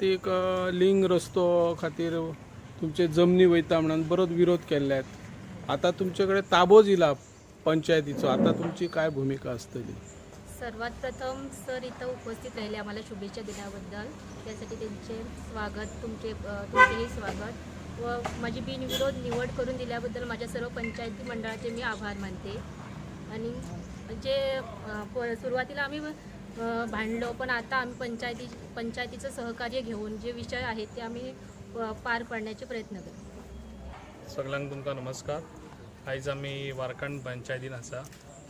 पंचायतीक लिंक रस्तो खातीर तुमचे जमनी वयता म्हणून बरोच विरोध केल्ले आहेत. आता तुमच्याकडे ताबोज इला पंचायतीचो, आता तुमची काय भूमिका असतली? सर्वात प्रथम सर इथं उपस्थित राहिले आम्हाला शुभेच्छा दिल्याबद्दल त्यासाठी त्यांचे स्वागत, तुमचेही स्वागत व माझी बिनविरोध निवड करून दिल्याबद्दल माझ्या सर्व पंचायती मंडळाचे मी आभार मानते. आणि जे सुरुवातीला आम्ही भांडलो, पण आता आम्ही पंचायतीचं सहकार्य घेऊन जे विषय आहेत ते आम्ही पार पाडण्याचे प्रयत्न करतो. सगळ्यांक तुमकां नमस्कार. आयज आमी वारकण पंचायतीन आसा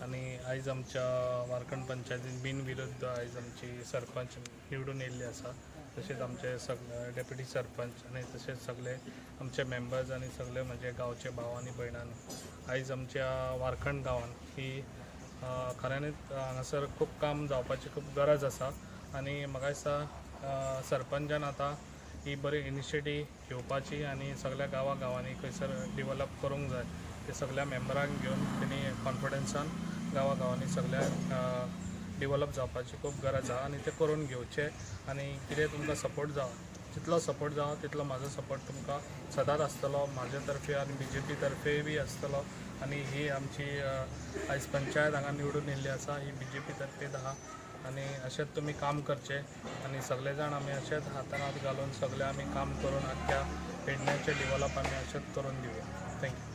आणि आयज आमच्या वारकण पंचायतीन बिनविरोध आयज आमची सरपंच निवडून येयल्ली आसा. तशेंच आमचे सगळे डेप्युटी सरपंच आणि तशेंच सगळे आमचे मेंबर्स आणि सगळे म्हणजे गांवचे भाव आणि भयणांनी आयज आमच्या वारकण गांवान ही खऱ्यांनीच हांगासर खूब काम जावपाची खूब गरज आसा. आणि म्हाका दिसता सरपंचान आतां ही बरी इनिशिएटीव घेवपाची आणि सगळ्या गांवांनी खंयसर डिवेलप करूंक जाय ते सगळ्या मेंबरांक घेवन तेणी कॉन्फिडन्सान गांवांनी सगळ्या डिवेलप जावपाची खूब गरज आसा आणि ते करून घेवचे. आणि कितें तुमकां सपोर्ट जावं, जितलो सपोर्ट जावं तितलो म्हाजो सपोर्ट तुमकां सदांच आसतलो, म्हाजे तर्फे आणि BJP तर्फे बी आसतलो. आणि ही आमची आयज पंचायत हांगा निवडून येयल्ली आसा, ही BJP तर्फेच आहा. आणि अशेंच तुमी काम करचे आणि सगळे जाण आमी अशेंच हातान हात घालून सगळे आमी काम करून आख्या पेडण्याचे डिवेलप आमी अशेंच करून दिवया. थँक्यू.